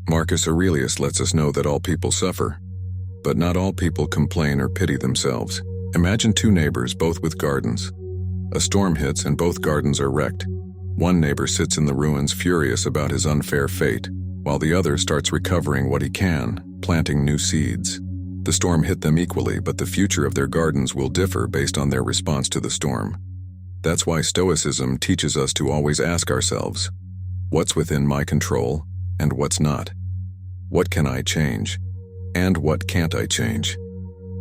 Marcus Aurelius lets us know that all people suffer, but not all people complain or pity themselves. Imagine two neighbors, both with gardens. A storm hits and both gardens are wrecked. One neighbor sits in the ruins furious about his unfair fate, while the other starts recovering what he can, planting new seeds. The storm hit them equally, but the future of their gardens will differ based on their response to the storm. That's why Stoicism teaches us to always ask ourselves, what's within my control and what's not? What can I change? And what can't I change?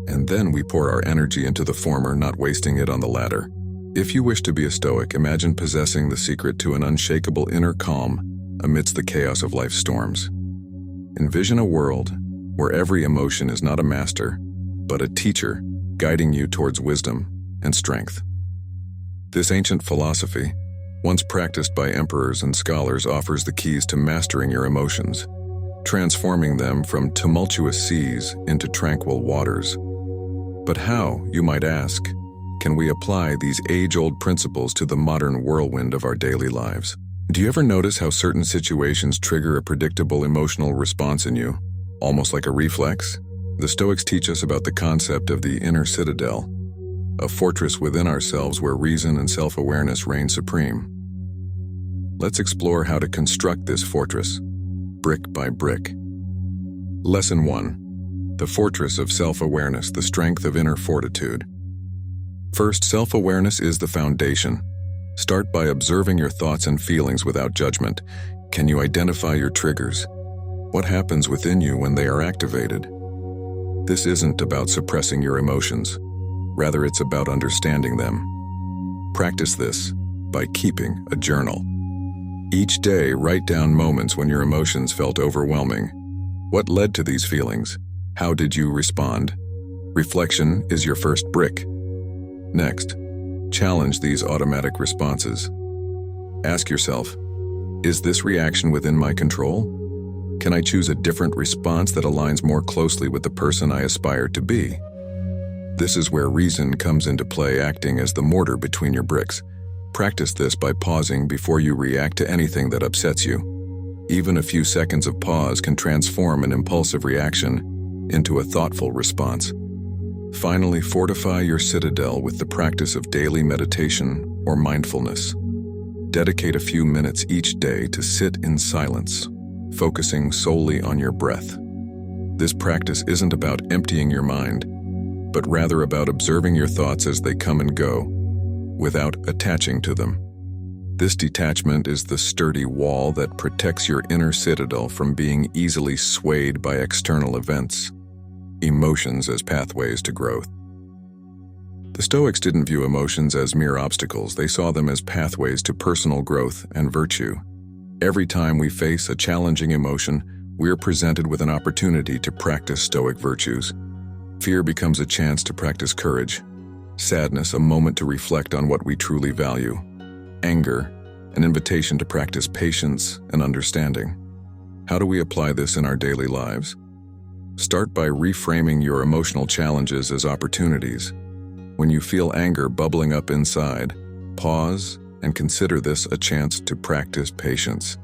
And then we pour our energy into the former, not wasting it on the latter. If you wish to be a Stoic, imagine possessing the secret to an unshakable inner calm amidst the chaos of life's storms. Envision a world where every emotion is not a master, but a teacher guiding you towards wisdom and strength. This ancient philosophy, once practiced by emperors and scholars, offers the keys to mastering your emotions, transforming them from tumultuous seas into tranquil waters. But how, you might ask, can we apply these age-old principles to the modern whirlwind of our daily lives? Do you ever notice how certain situations trigger a predictable emotional response in you, almost like a reflex? The Stoics teach us about the concept of the inner citadel, a fortress within ourselves where reason and self-awareness reign supreme. Let's explore how to construct this fortress, brick by brick. Lesson 1. The fortress of self-awareness, the strength of inner fortitude. First, self-awareness is the foundation. Start by observing your thoughts and feelings without judgment. Can you identify your triggers? What happens within you when they are activated? This isn't about suppressing your emotions. Rather, it's about understanding them. Practice this by keeping a journal. Each day, write down moments when your emotions felt overwhelming. What led to these feelings? How did you respond? Reflection is your first brick. Next, challenge these automatic responses. Ask yourself, is this reaction within my control? Can I choose a different response that aligns more closely with the person I aspire to be? This is where reason comes into play, acting as the mortar between your bricks. Practice this by pausing before you react to anything that upsets you. Even a few seconds of pause can transform an impulsive reaction into a thoughtful response. Finally, fortify your citadel with the practice of daily meditation or mindfulness. Dedicate a few minutes each day to sit in silence, focusing solely on your breath. This practice isn't about emptying your mind, but rather about observing your thoughts as they come and go, without attaching to them. This detachment is the sturdy wall that protects your inner citadel from being easily swayed by external events, emotions as pathways to growth. The Stoics didn't view emotions as mere obstacles. They saw them as pathways to personal growth and virtue. Every time we face a challenging emotion, we are presented with an opportunity to practice Stoic virtues. Fear becomes a chance to practice courage. Sadness, a moment to reflect on what we truly value. Anger, an invitation to practice patience and understanding. How do we apply this in our daily lives? Start by reframing your emotional challenges as opportunities. When you feel anger bubbling up inside, pause and consider this a chance to practice patience.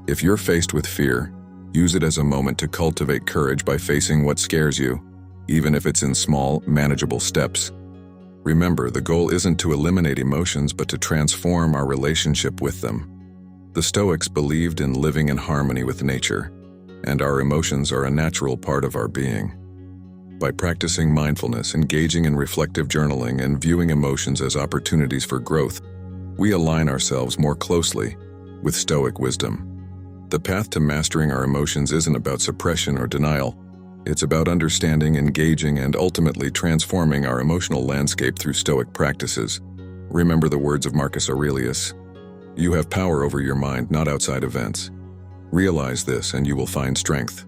If you're faced with fear, use it as a moment to cultivate courage by facing what scares you, even if it's in small, manageable steps. Remember, the goal isn't to eliminate emotions, but to transform our relationship with them. The Stoics believed in living in harmony with nature, and our emotions are a natural part of our being. By practicing mindfulness, engaging in reflective journaling, and viewing emotions as opportunities for growth, we align ourselves more closely with Stoic wisdom. The path to mastering our emotions isn't about suppression or denial. It's about understanding, engaging, and ultimately transforming our emotional landscape through Stoic practices. Remember the words of Marcus Aurelius, "You have power over your mind, not outside events." Realize this and you will find strength.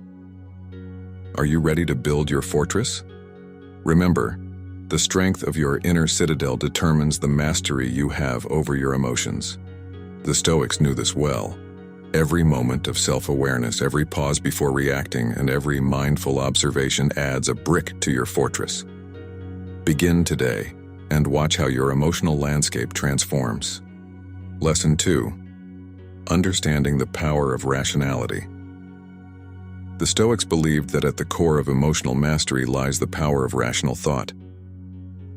Are you ready to build your fortress? Remember, the strength of your inner citadel determines the mastery you have over your emotions. The Stoics knew this well. Every moment of self-awareness, every pause before reacting, and every mindful observation adds a brick to your fortress. Begin today and watch how your emotional landscape transforms. Lesson 2. Understanding the power of rationality. The Stoics believed that at the core of emotional mastery lies the power of rational thought.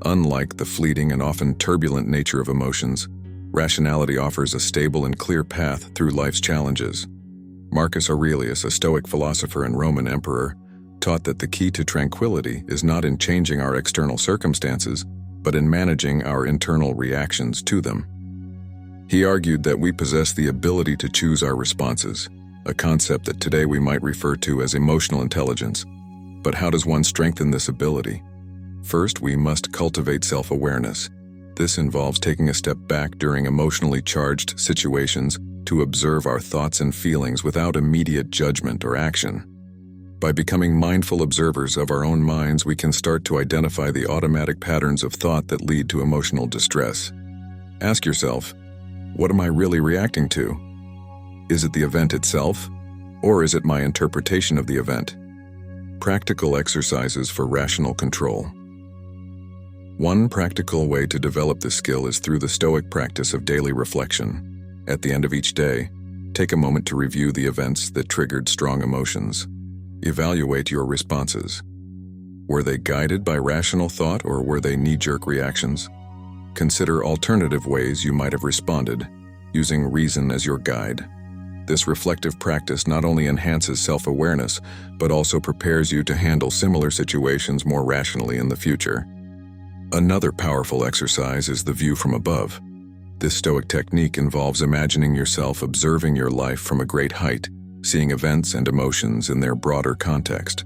Unlike the fleeting and often turbulent nature of emotions, rationality offers a stable and clear path through life's challenges. Marcus Aurelius, a Stoic philosopher and Roman emperor, taught that the key to tranquility is not in changing our external circumstances, but in managing our internal reactions to them. He argued that we possess the ability to choose our responses, a concept that today we might refer to as emotional intelligence. But how does one strengthen this ability? First, we must cultivate self-awareness. This involves taking a step back during emotionally charged situations to observe our thoughts and feelings without immediate judgment or action. By becoming mindful observers of our own minds, we can start to identify the automatic patterns of thought that lead to emotional distress. Ask yourself, what am I really reacting to? Is it the event itself, or is it my interpretation of the event? Practical exercises for rational control. One practical way to develop this skill is through the Stoic practice of daily reflection. At the end of each day, take a moment to review the events that triggered strong emotions. Evaluate your responses. Were they guided by rational thought or were they knee-jerk reactions? Consider alternative ways you might have responded, using reason as your guide. This reflective practice not only enhances self-awareness, but also prepares you to handle similar situations more rationally in the future. Another powerful exercise is the view from above. This Stoic technique involves imagining yourself observing your life from a great height, seeing events and emotions in their broader context.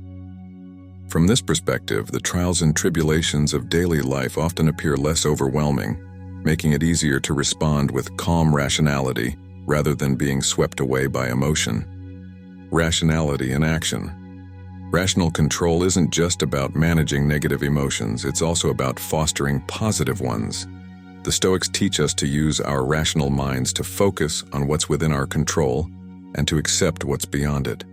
From this perspective, the trials and tribulations of daily life often appear less overwhelming, making it easier to respond with calm rationality rather than being swept away by emotion. Rationality in action. Rational control isn't just about managing negative emotions, it's also about fostering positive ones. The Stoics teach us to use our rational minds to focus on what's within our control and to accept what's beyond it.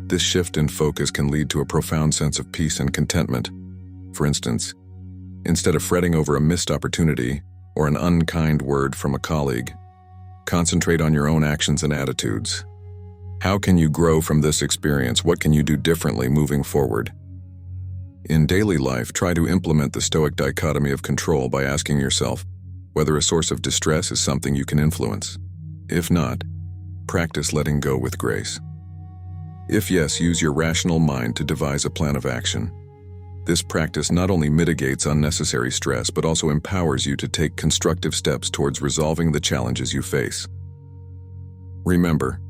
This shift in focus can lead to a profound sense of peace and contentment. For instance, instead of fretting over a missed opportunity or an unkind word from a colleague, concentrate on your own actions and attitudes. How can you grow from this experience? What can you do differently moving forward? In daily life, try to implement the Stoic dichotomy of control by asking yourself whether a source of distress is something you can influence. If not, practice letting go with grace. If yes, use your rational mind to devise a plan of action. This practice not only mitigates unnecessary stress, but also empowers you to take constructive steps towards resolving the challenges you face. Remember,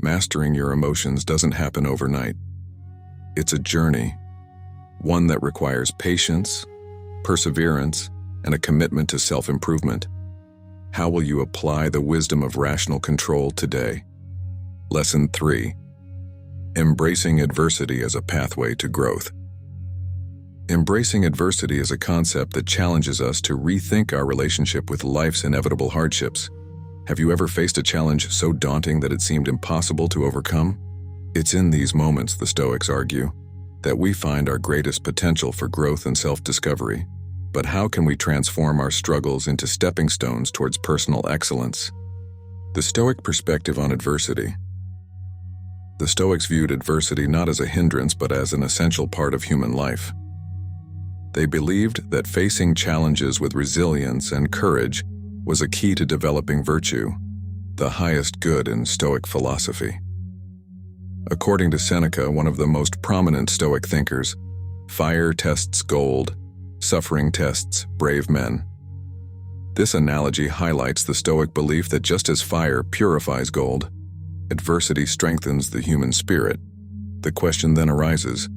mastering your emotions doesn't happen overnight. It's a journey, one that requires patience, perseverance, and a commitment to self-improvement. How will you apply the wisdom of rational control today? Lesson 3. Embracing adversity as a pathway to growth. Embracing adversity is a concept that challenges us to rethink our relationship with life's inevitable hardships. Have you ever faced a challenge so daunting that it seemed impossible to overcome? It's in these moments, the Stoics argue, that we find our greatest potential for growth and self-discovery. But how can we transform our struggles into stepping stones towards personal excellence? The Stoic perspective on adversity. The Stoics viewed adversity not as a hindrance but as an essential part of human life. They believed that facing challenges with resilience and courage was a key to developing virtue, the highest good in Stoic philosophy. According to Seneca, one of the most prominent Stoic thinkers, fire tests gold, suffering tests brave men. This analogy highlights the Stoic belief that just as fire purifies gold, adversity strengthens the human spirit. The question then arises,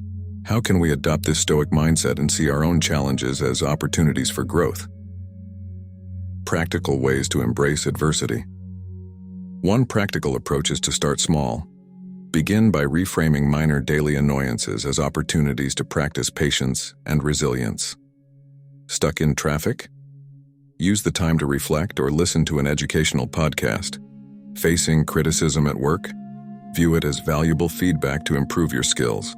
how can we adopt this Stoic mindset and see our own challenges as opportunities for growth? Practical ways to embrace adversity. One practical approach is to start small. Begin by reframing minor daily annoyances as opportunities to practice patience and resilience. Stuck in traffic? Use the time to reflect or listen to an educational podcast. Facing criticism at work? View it as valuable feedback to improve your skills.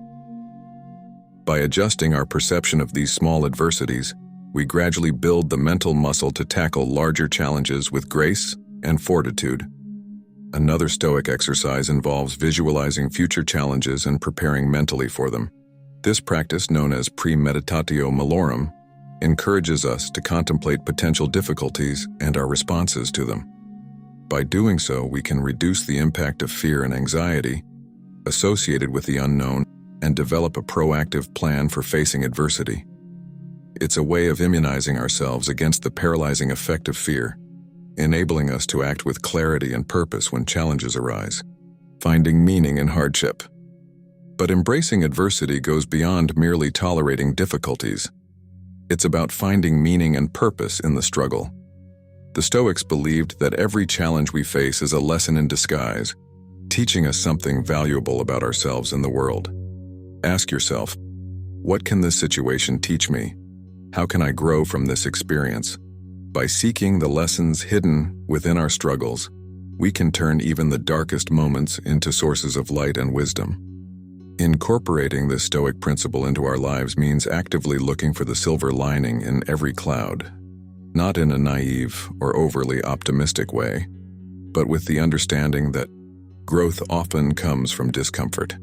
By adjusting our perception of these small adversities, we gradually build the mental muscle to tackle larger challenges with grace and fortitude. Another Stoic exercise involves visualizing future challenges and preparing mentally for them. This practice, known as premeditatio malorum, encourages us to contemplate potential difficulties and our responses to them. By doing so, we can reduce the impact of fear and anxiety associated with the unknown and develop a proactive plan for facing adversity. It's a way of immunizing ourselves against the paralyzing effect of fear, enabling us to act with clarity and purpose when challenges arise, finding meaning in hardship. But embracing adversity goes beyond merely tolerating difficulties. It's about finding meaning and purpose in the struggle. The Stoics believed that every challenge we face is a lesson in disguise, teaching us something valuable about ourselves and the world. Ask yourself, what can this situation teach me? How can I grow from this experience? By seeking the lessons hidden within our struggles, we can turn even the darkest moments into sources of light and wisdom. Incorporating this Stoic principle into our lives means actively looking for the silver lining in every cloud, not in a naive or overly optimistic way, but with the understanding that growth often comes from discomfort.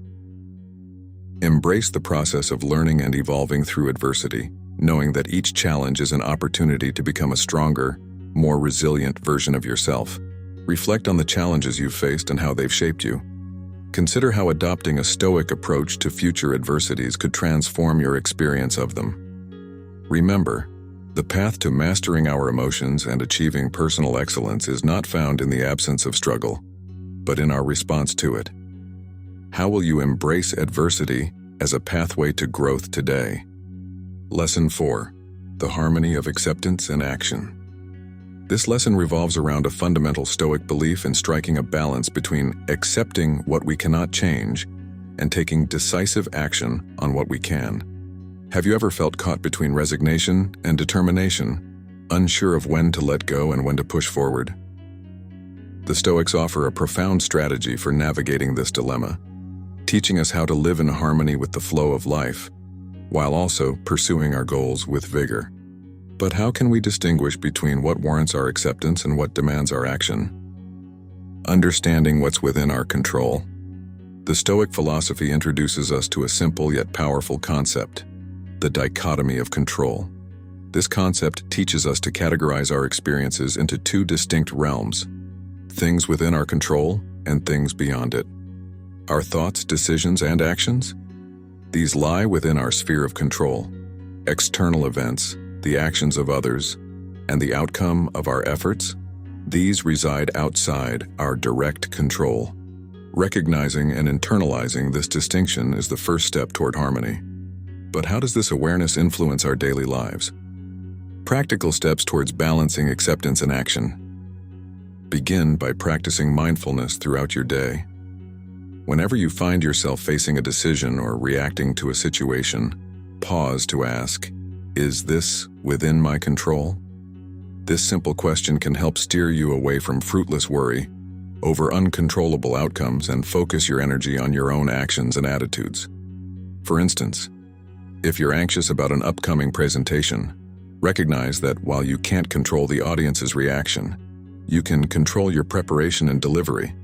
Embrace the process of learning and evolving through adversity, knowing that each challenge is an opportunity to become a stronger, more resilient version of yourself. Reflect on the challenges you've faced and how they've shaped you. Consider how adopting a Stoic approach to future adversities could transform your experience of them. Remember, the path to mastering our emotions and achieving personal excellence is not found in the absence of struggle, but in our response to it. How will you embrace adversity as a pathway to growth today? Lesson 4. The harmony of acceptance and action. This lesson revolves around a fundamental Stoic belief in striking a balance between accepting what we cannot change and taking decisive action on what we can. Have you ever felt caught between resignation and determination, unsure of when to let go and when to push forward? The Stoics offer a profound strategy for navigating this dilemma, teaching us how to live in harmony with the flow of life, while also pursuing our goals with vigor. But how can we distinguish between what warrants our acceptance and what demands our action? Understanding what's within our control. The Stoic philosophy introduces us to a simple yet powerful concept, the dichotomy of control. This concept teaches us to categorize our experiences into two distinct realms, things within our control and things beyond it. Our thoughts, decisions, and actions? These lie within our sphere of control. External events, the actions of others, and the outcome of our efforts, these reside outside our direct control. Recognizing and internalizing this distinction is the first step toward harmony. But how does this awareness influence our daily lives? Practical steps towards balancing acceptance and action. Begin by practicing mindfulness throughout your day. Whenever you find yourself facing a decision or reacting to a situation, pause to ask, is this within my control? This simple question can help steer you away from fruitless worry over uncontrollable outcomes and focus your energy on your own actions and attitudes. For instance, if you're anxious about an upcoming presentation, recognize that while you can't control the audience's reaction, you can control your preparation and delivery.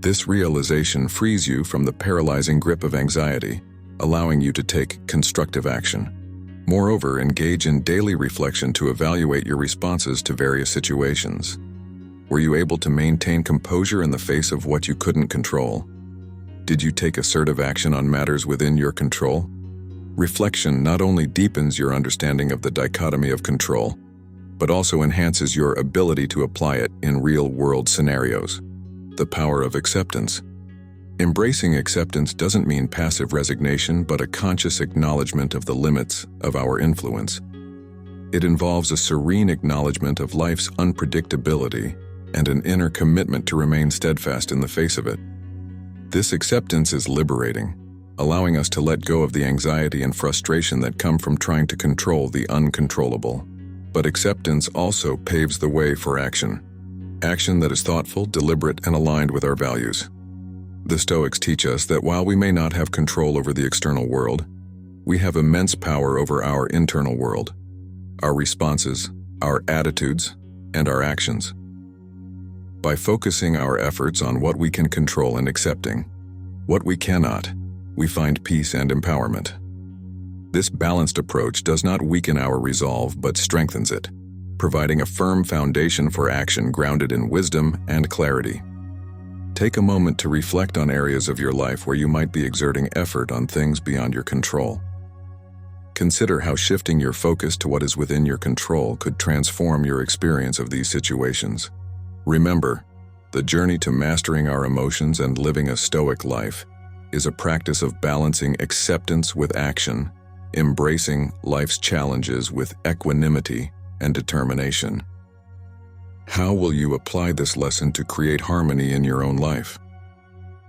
This realization frees you from the paralyzing grip of anxiety, allowing you to take constructive action. Moreover, engage in daily reflection to evaluate your responses to various situations. Were you able to maintain composure in the face of what you couldn't control? Did you take assertive action on matters within your control? Reflection not only deepens your understanding of the dichotomy of control, but also enhances your ability to apply it in real-world scenarios. The power of acceptance. Embracing acceptance doesn't mean passive resignation, but a conscious acknowledgement of the limits of our influence. It involves a serene acknowledgement of life's unpredictability and an inner commitment to remain steadfast in the face of it. This acceptance is liberating, allowing us to let go of the anxiety and frustration that come from trying to control the uncontrollable. But acceptance also paves the way for action. Action that is thoughtful, deliberate, and aligned with our values. The Stoics teach us that while we may not have control over the external world, we have immense power over our internal world, our responses, our attitudes, and our actions. By focusing our efforts on what we can control and accepting what we cannot, we find peace and empowerment. This balanced approach does not weaken our resolve but strengthens it, providing a firm foundation for action grounded in wisdom and clarity. Take a moment to reflect on areas of your life where you might be exerting effort on things beyond your control. Consider how shifting your focus to what is within your control could transform your experience of these situations. Remember, the journey to mastering our emotions and living a Stoic life is a practice of balancing acceptance with action, embracing life's challenges with equanimity and determination. How will you apply this lesson to create harmony in your own life?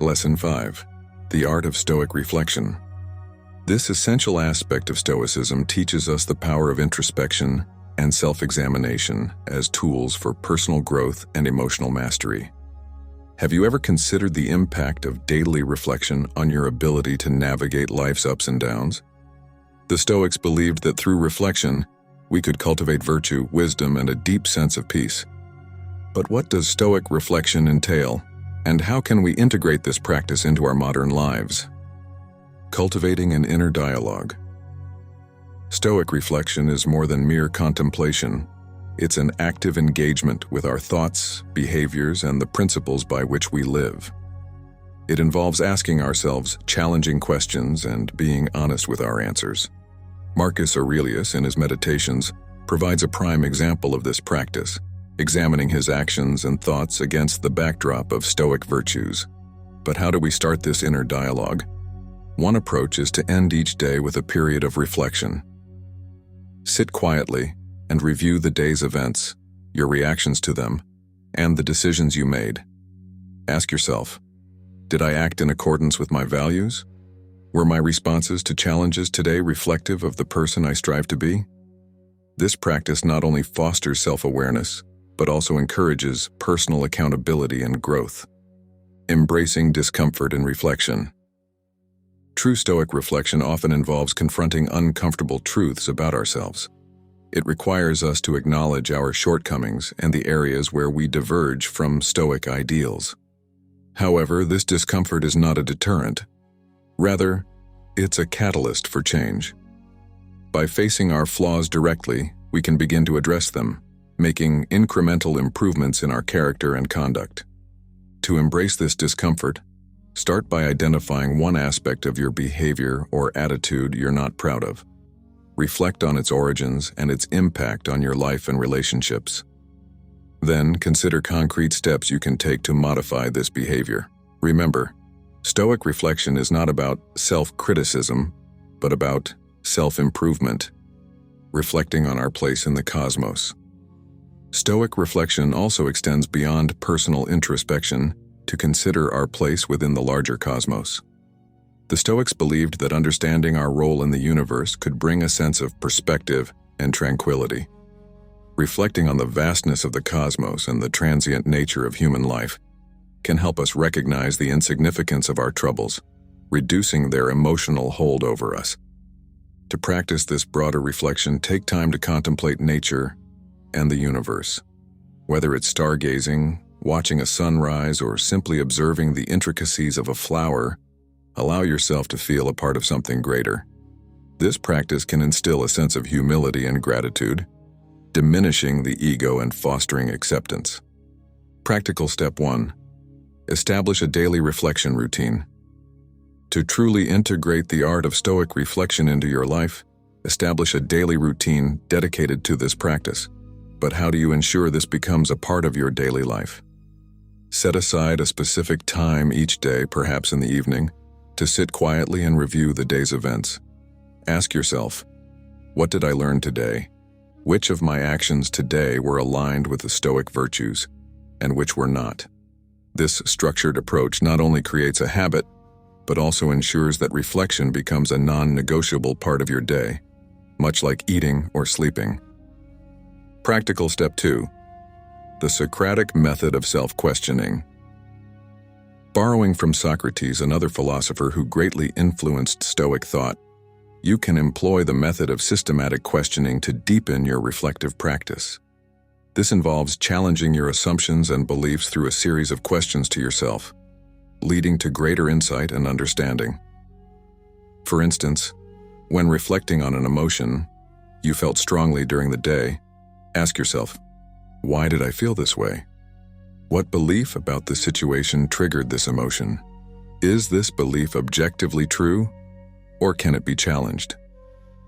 Lesson 5. The Art of Stoic Reflection. This essential aspect of Stoicism teaches us the power of introspection and self-examination as tools for personal growth and emotional mastery. Have you ever considered the impact of daily reflection on your ability to navigate life's ups and downs? The Stoics believed that through reflection, we could cultivate virtue, wisdom, and a deep sense of peace. But what does Stoic reflection entail, and how can we integrate this practice into our modern lives? Cultivating an inner dialogue. Stoic reflection is more than mere contemplation. It's an active engagement with our thoughts, behaviors, and the principles by which we live. It involves asking ourselves challenging questions and being honest with our answers. Marcus Aurelius, in his Meditations, provides a prime example of this practice, examining his actions and thoughts against the backdrop of Stoic virtues. But how do we start this inner dialogue? One approach is to end each day with a period of reflection. Sit quietly and review the day's events, your reactions to them, and the decisions you made. Ask yourself, did I act in accordance with my values? Were my responses to challenges today reflective of the person I strive to be? This practice not only fosters self-awareness, but also encourages personal accountability and growth. Embracing discomfort and reflection. True Stoic reflection often involves confronting uncomfortable truths about ourselves. It requires us to acknowledge our shortcomings and the areas where we diverge from Stoic ideals. However, this discomfort is not a deterrent. Rather, it's a catalyst for change. By facing our flaws directly, we can begin to address them, making incremental improvements in our character and conduct. To embrace this discomfort, start by identifying one aspect of your behavior or attitude you're not proud of. Reflect on its origins and its impact on your life and relationships. Then, consider concrete steps you can take to modify this behavior. Remember, Stoic reflection is not about self-criticism, but about self-improvement, reflecting on our place in the cosmos. Stoic reflection also extends beyond personal introspection to consider our place within the larger cosmos. The Stoics believed that understanding our role in the universe could bring a sense of perspective and tranquility. Reflecting on the vastness of the cosmos and the transient nature of human life can help us recognize the insignificance of our troubles, reducing their emotional hold over us. To practice this broader reflection, take time to contemplate nature and the universe. Whether it's stargazing, watching a sunrise, or simply observing the intricacies of a flower, allow yourself to feel a part of something greater. This practice can instill a sense of humility and gratitude, diminishing the ego and fostering acceptance. Practical step 1. Establish a daily reflection routine. To truly integrate the art of Stoic reflection into your life, establish a daily routine dedicated to this practice. But how do you ensure this becomes a part of your daily life? Set aside a specific time each day, perhaps in the evening, to sit quietly and review the day's events. Ask yourself, what did I learn today? Which of my actions today were aligned with the Stoic virtues, and which were not? This structured approach not only creates a habit, but also ensures that reflection becomes a non-negotiable part of your day, much like eating or sleeping. Practical step 2. The Socratic method of self-questioning. Borrowing from Socrates, another philosopher who greatly influenced Stoic thought, you can employ the method of systematic questioning to deepen your reflective practice. This involves challenging your assumptions and beliefs through a series of questions to yourself, leading to greater insight and understanding. For instance, when reflecting on an emotion you felt strongly during the day, ask yourself, why did I feel this way? What belief about the situation triggered this emotion? Is this belief objectively true, or can it be challenged?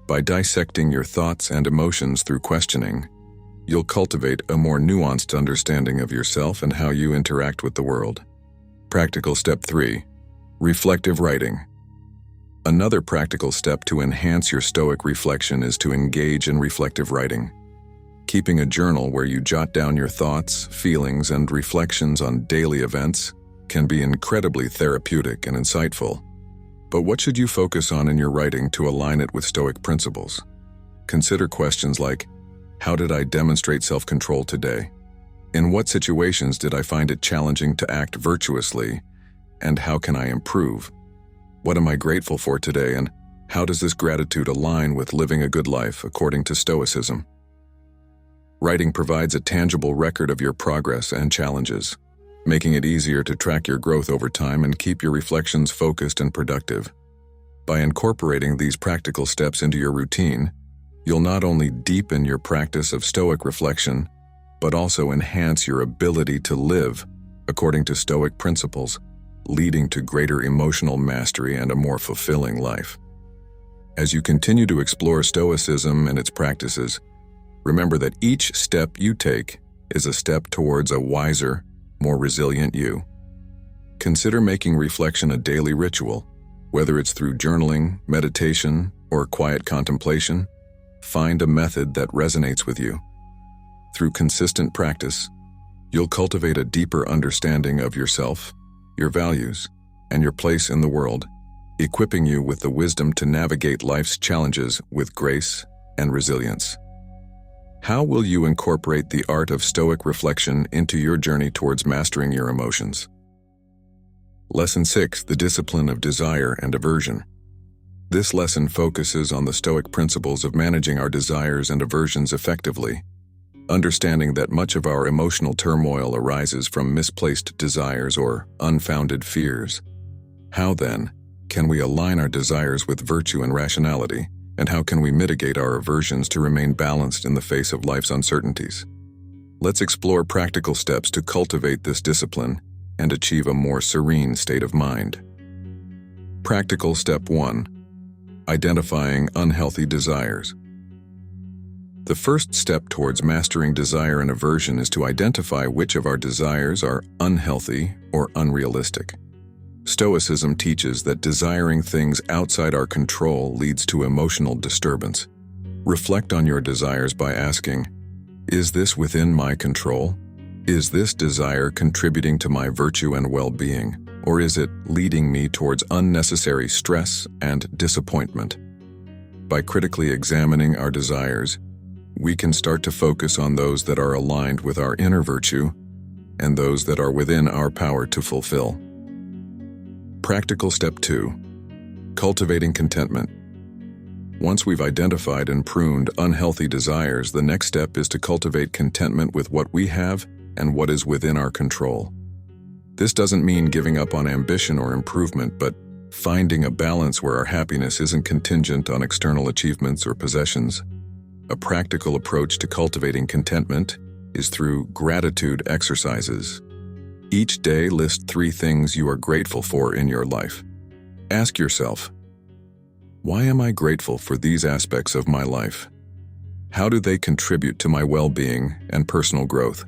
By dissecting your thoughts and emotions through questioning, you'll cultivate a more nuanced understanding of yourself and how you interact with the world. Practical step 3. Reflective writing. Another practical step to enhance your Stoic reflection is to engage in reflective writing. Keeping a journal where you jot down your thoughts, feelings, and reflections on daily events can be incredibly therapeutic and insightful. But what should you focus on in your writing to align it with Stoic principles? Consider questions like, how did I demonstrate self-control today? In what situations did I find it challenging to act virtuously? And how can I improve? What am I grateful for today, and how does this gratitude align with living a good life according to Stoicism? Writing provides a tangible record of your progress and challenges, making it easier to track your growth over time and keep your reflections focused and productive. By incorporating these practical steps into your routine, you'll not only deepen your practice of Stoic reflection, but also enhance your ability to live according to Stoic principles, leading to greater emotional mastery and a more fulfilling life. As you continue to explore Stoicism and its practices, remember that each step you take is a step towards a wiser, more resilient you. Consider making reflection a daily ritual, whether it's through journaling, meditation, or quiet contemplation. Find a method that resonates with you. Through consistent practice, you'll cultivate a deeper understanding of yourself, your values, and your place in the world, equipping you with the wisdom to navigate life's challenges with grace and resilience. How will you incorporate the art of Stoic reflection into your journey towards mastering your emotions? Lesson 6: The discipline of desire and aversion. This lesson focuses on the Stoic principles of managing our desires and aversions effectively, understanding that much of our emotional turmoil arises from misplaced desires or unfounded fears. How, then, can we align our desires with virtue and rationality, and how can we mitigate our aversions to remain balanced in the face of life's uncertainties? Let's explore practical steps to cultivate this discipline and achieve a more serene state of mind. Practical step 1: Identifying unhealthy desires. The first step towards mastering desire and aversion is to identify which of our desires are unhealthy or unrealistic. Stoicism teaches that desiring things outside our control leads to emotional disturbance. Reflect on your desires by asking, is this within my control? Is this desire contributing to my virtue and well-being, or is it leading me towards unnecessary stress and disappointment? By critically examining our desires, we can start to focus on those that are aligned with our inner virtue and those that are within our power to fulfill. Practical step 2: Cultivating contentment. Once we've identified and pruned unhealthy desires, the next step is to cultivate contentment with what we have and what is within our control. This doesn't mean giving up on ambition or improvement, but finding a balance where our happiness isn't contingent on external achievements or possessions. A practical approach to cultivating contentment is through gratitude exercises. Each day, list 3 things you are grateful for in your life. Ask yourself, why am I grateful for these aspects of my life? How do they contribute to my well-being and personal growth?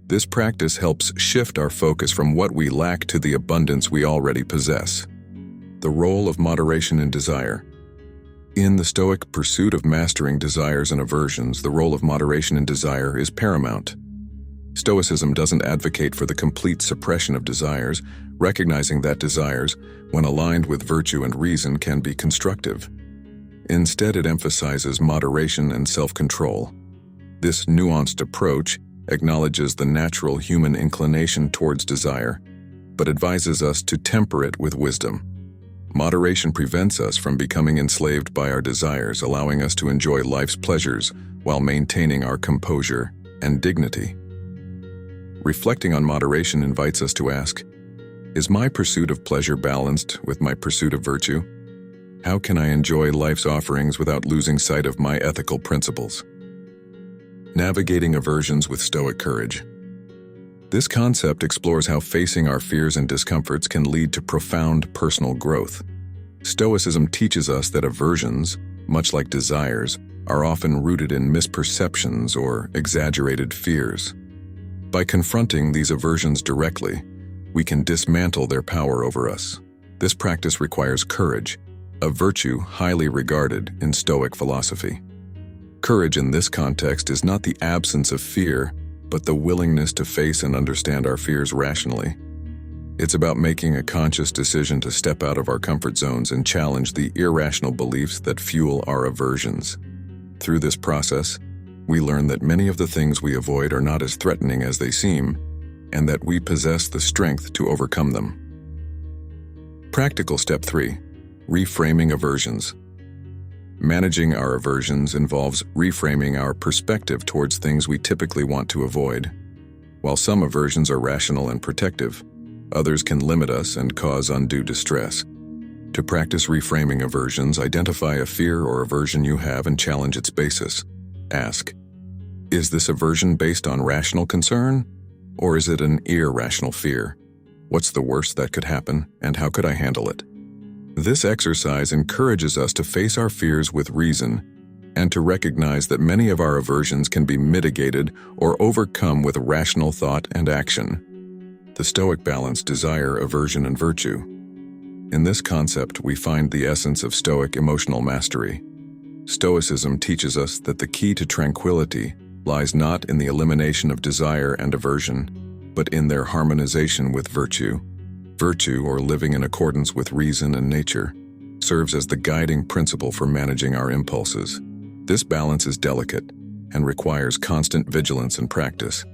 This practice helps shift our focus from what we lack to the abundance we already possess. The role of moderation in desire. In the Stoic pursuit of mastering desires and aversions, the role of moderation in desire is paramount. Stoicism doesn't advocate for the complete suppression of desires, recognizing that desires, when aligned with virtue and reason, can be constructive. Instead, it emphasizes moderation and self-control. This nuanced approach acknowledges the natural human inclination towards desire, but advises us to temper it with wisdom. Moderation prevents us from becoming enslaved by our desires, allowing us to enjoy life's pleasures while maintaining our composure and dignity. Reflecting on moderation invites us to ask, is my pursuit of pleasure balanced with my pursuit of virtue? How can I enjoy life's offerings without losing sight of my ethical principles? Navigating aversions with Stoic courage. This concept explores how facing our fears and discomforts can lead to profound personal growth. Stoicism teaches us that aversions, much like desires, are often rooted in misperceptions or exaggerated fears. By confronting these aversions directly, we can dismantle their power over us. This practice requires courage, a virtue highly regarded in Stoic philosophy. Courage in this context is not the absence of fear, but the willingness to face and understand our fears rationally. It's about making a conscious decision to step out of our comfort zones and challenge the irrational beliefs that fuel our aversions. Through this process, we learn that many of the things we avoid are not as threatening as they seem, and that we possess the strength to overcome them. Practical step 3: reframing aversions. Managing our aversions involves reframing our perspective towards things we typically want to avoid. While some aversions are rational and protective, others can limit us and cause undue distress. To practice reframing aversions, identify a fear or aversion you have and challenge its basis. Ask, is this aversion based on rational concern, or is it an irrational fear? What's the worst that could happen, and how could I handle it? This exercise encourages us to face our fears with reason and to recognize that many of our aversions can be mitigated or overcome with rational thought and action. The Stoic balance desire, aversion, and virtue. In this concept, we find the essence of Stoic emotional mastery. Stoicism teaches us that the key to tranquility lies not in the elimination of desire and aversion, but in their harmonization with virtue. Virtue, or living in accordance with reason and nature, serves as the guiding principle for managing our impulses. This balance is delicate and requires constant vigilance and practice.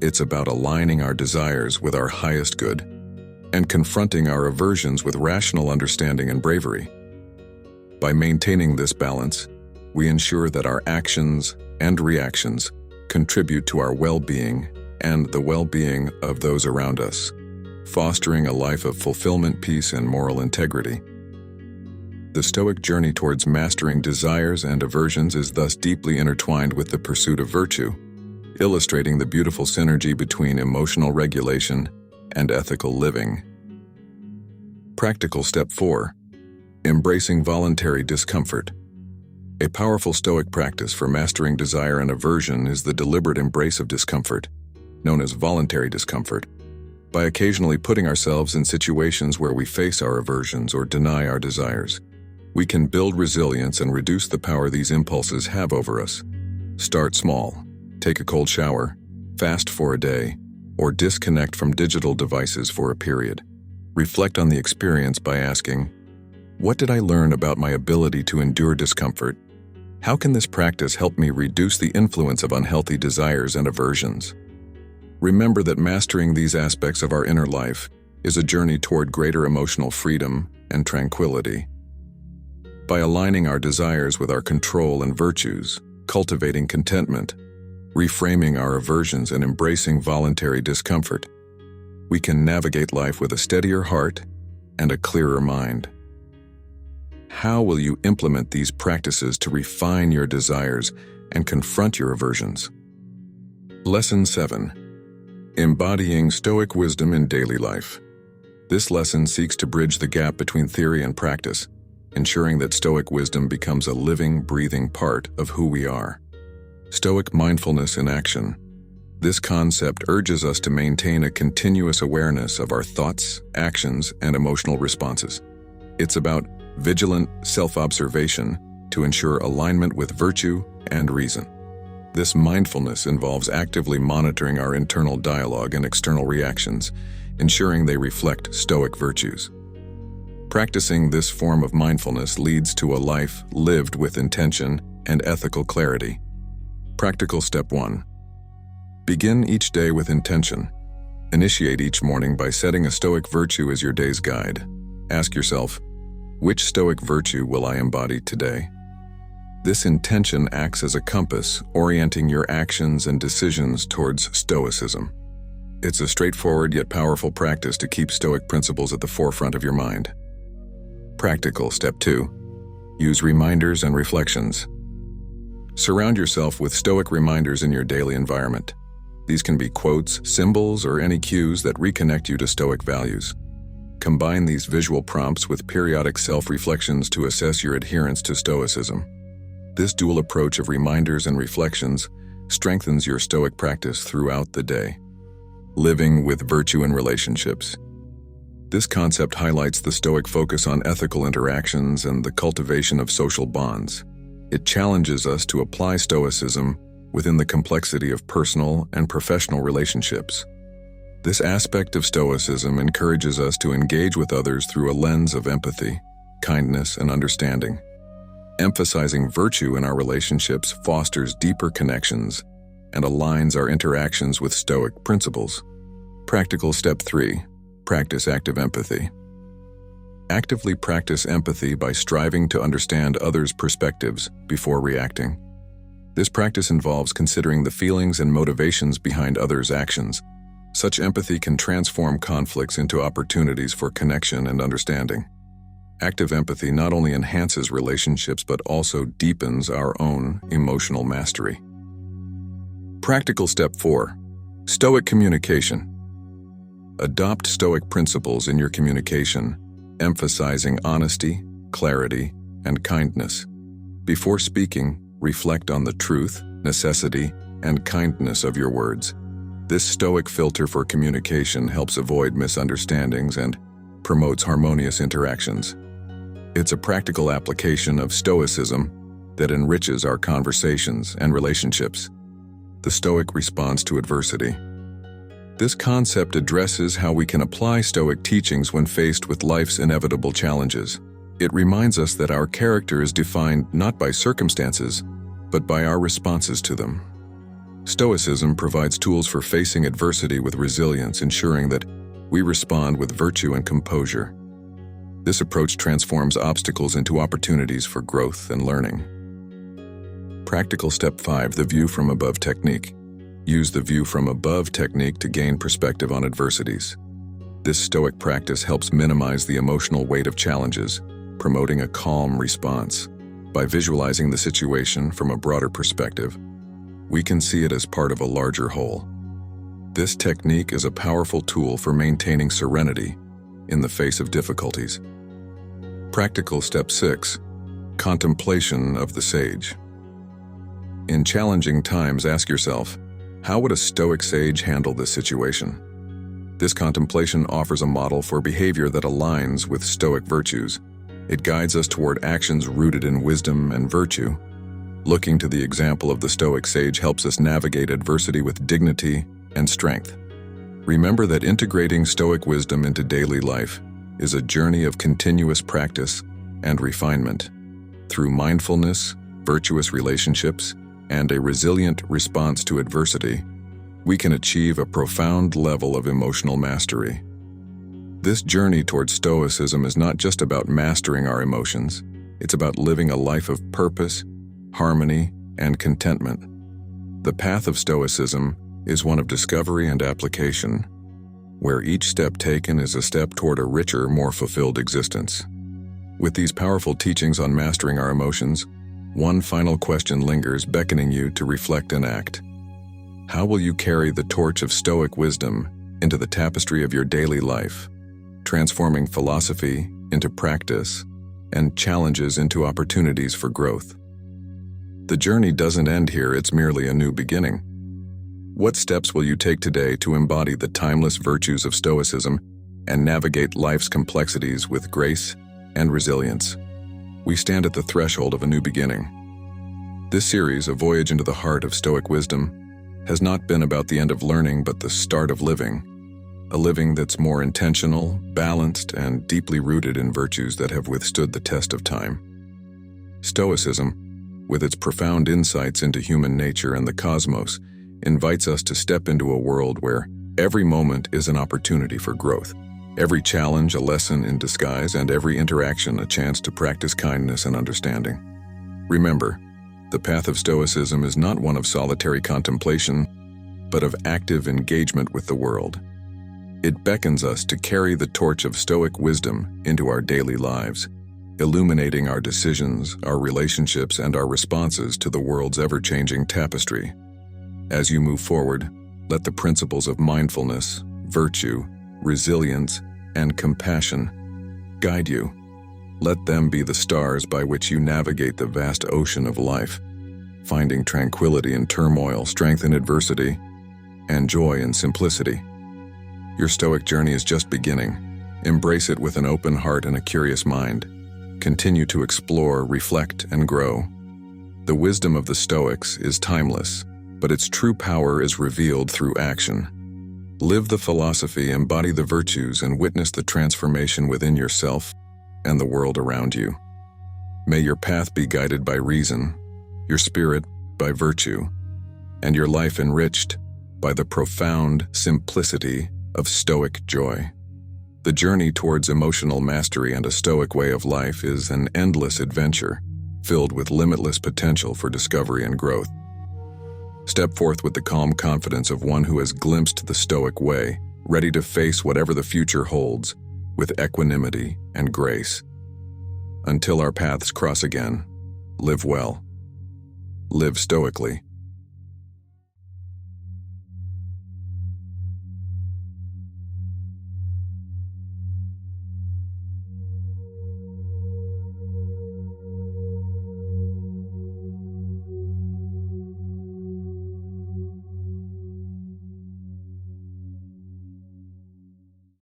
It's about aligning our desires with our highest good and confronting our aversions with rational understanding and bravery. By maintaining this balance, we ensure that our actions and reactions contribute to our well-being and the well-being of those around us, fostering a life of fulfillment, peace, and moral integrity. The Stoic journey towards mastering desires and aversions is thus deeply intertwined with the pursuit of virtue, illustrating the beautiful synergy between emotional regulation and ethical living. Practical step 4: embracing voluntary discomfort. A powerful Stoic practice for mastering desire and aversion is the deliberate embrace of discomfort, known as voluntary discomfort. By occasionally putting ourselves in situations where we face our aversions or deny our desires, we can build resilience and reduce the power these impulses have over us. Start small. Take a cold shower, fast for a day, or disconnect from digital devices for a period. Reflect on the experience by asking, what did I learn about my ability to endure discomfort? How can this practice help me reduce the influence of unhealthy desires and aversions? Remember that mastering these aspects of our inner life is a journey toward greater emotional freedom and tranquility. By aligning our desires with our control and virtues, cultivating contentment, reframing our aversions, and embracing voluntary discomfort, we can navigate life with a steadier heart and a clearer mind. How will you implement these practices to refine your desires and confront your aversions? Lesson 7: Embodying Stoic Wisdom in Daily Life. This lesson seeks to bridge the gap between theory and practice, ensuring that Stoic wisdom becomes a living, breathing part of who we are. Stoic mindfulness in action. This concept urges us to maintain a continuous awareness of our thoughts, actions, and emotional responses. It's about vigilant self-observation to ensure alignment with virtue and reason. This mindfulness involves actively monitoring our internal dialogue and external reactions, ensuring they reflect Stoic virtues. Practicing this form of mindfulness leads to a life lived with intention and ethical clarity. Practical step 1: begin each day with intention. Initiate each morning by setting a Stoic virtue as your day's guide. Ask yourself, which Stoic virtue will I embody today? This intention acts as a compass, orienting your actions and decisions towards Stoicism. It's a straightforward yet powerful practice to keep Stoic principles at the forefront of your mind. Practical Step 2. Use reminders and reflections. Surround yourself with Stoic reminders in your daily environment. These can be quotes, symbols, or any cues that reconnect you to Stoic values. Combine these visual prompts with periodic self-reflections to assess your adherence to Stoicism. This dual approach of reminders and reflections strengthens your Stoic practice throughout the day. Living with virtue in relationships. This concept highlights the Stoic focus on ethical interactions and the cultivation of social bonds. It challenges us to apply Stoicism within the complexity of personal and professional relationships. This aspect of Stoicism encourages us to engage with others through a lens of empathy, kindness, and understanding. Emphasizing virtue in our relationships fosters deeper connections and aligns our interactions with Stoic principles. Practical Step 3. Practice active empathy. Actively practice empathy by striving to understand others' perspectives before reacting. This practice involves considering the feelings and motivations behind others' actions. Such empathy can transform conflicts into opportunities for connection and understanding. Active empathy not only enhances relationships but also deepens our own emotional mastery. Practical Step 4. Stoic communication. Adopt Stoic principles in your communication, emphasizing honesty, clarity, and kindness. Before speaking, reflect on the truth, necessity, and kindness of your words. This Stoic filter for communication helps avoid misunderstandings and promotes harmonious interactions. It's a practical application of Stoicism that enriches our conversations and relationships. The Stoic response to adversity. This concept addresses how we can apply Stoic teachings when faced with life's inevitable challenges. It reminds us that our character is defined not by circumstances, but by our responses to them. Stoicism provides tools for facing adversity with resilience, ensuring that we respond with virtue and composure. This approach transforms obstacles into opportunities for growth and learning. Practical Step 5. The view from above technique. Use the view from above technique to gain perspective on adversities. This Stoic practice helps minimize the emotional weight of challenges, promoting a calm response. By visualizing the situation from a broader perspective, we can see it as part of a larger whole. This technique is a powerful tool for maintaining serenity in the face of difficulties. Practical Step 6. Contemplation of the sage. In challenging times, ask yourself, how would a Stoic sage handle this situation? This contemplation offers a model for behavior that aligns with Stoic virtues. It guides us toward actions rooted in wisdom and virtue. Looking to the example of the Stoic sage helps us navigate adversity with dignity and strength. Remember that integrating Stoic wisdom into daily life is a journey of continuous practice and refinement. Through mindfulness, virtuous relationships, and a resilient response to adversity, we can achieve a profound level of emotional mastery. This journey toward Stoicism is not just about mastering our emotions, it's about living a life of purpose, harmony, and contentment. The path of Stoicism is one of discovery and application, where each step taken is a step toward a richer, more fulfilled existence. With these powerful teachings on mastering our emotions, one final question lingers, beckoning you to reflect and act. How will you carry the torch of Stoic wisdom into the tapestry of your daily life, transforming philosophy into practice and challenges into opportunities for growth? The journey doesn't end here, it's merely a new beginning. What steps will you take today to embody the timeless virtues of Stoicism and navigate life's complexities with grace and resilience? We stand at the threshold of a new beginning. This series, A Voyage into the Heart of Stoic Wisdom, has not been about the end of learning but the start of living. A living that's more intentional, balanced, and deeply rooted in virtues that have withstood the test of time. Stoicism, with its profound insights into human nature and the cosmos, invites us to step into a world where every moment is an opportunity for growth. Every challenge a lesson in disguise, and every interaction a chance to practice kindness and understanding. Remember, The path of Stoicism is not one of solitary contemplation, but of active engagement with the world. It beckons us to carry the torch of Stoic wisdom into our daily lives, illuminating our decisions, our relationships, and our responses to the world's ever-changing tapestry. As you move forward, let the principles of mindfulness, virtue, resilience, and compassion guide you. Let them be the stars by which you navigate the vast ocean of life, finding tranquility in turmoil, strength in adversity, and joy in simplicity. Your Stoic journey is just beginning. Embrace it with an open heart and a curious mind. Continue to explore, reflect, and grow. The wisdom of the Stoics is timeless, but its true power is revealed through action. Live the philosophy, embody the virtues, and witness the transformation within yourself and the world around you. May your path be guided by reason, your spirit by virtue, and your life enriched by the profound simplicity of Stoic joy. The journey towards emotional mastery and a Stoic way of life is an endless adventure, filled with limitless potential for discovery and growth. Step forth with the calm confidence of one who has glimpsed the Stoic way, ready to face whatever the future holds, with equanimity and grace. Until our paths cross again, live well. Live stoically.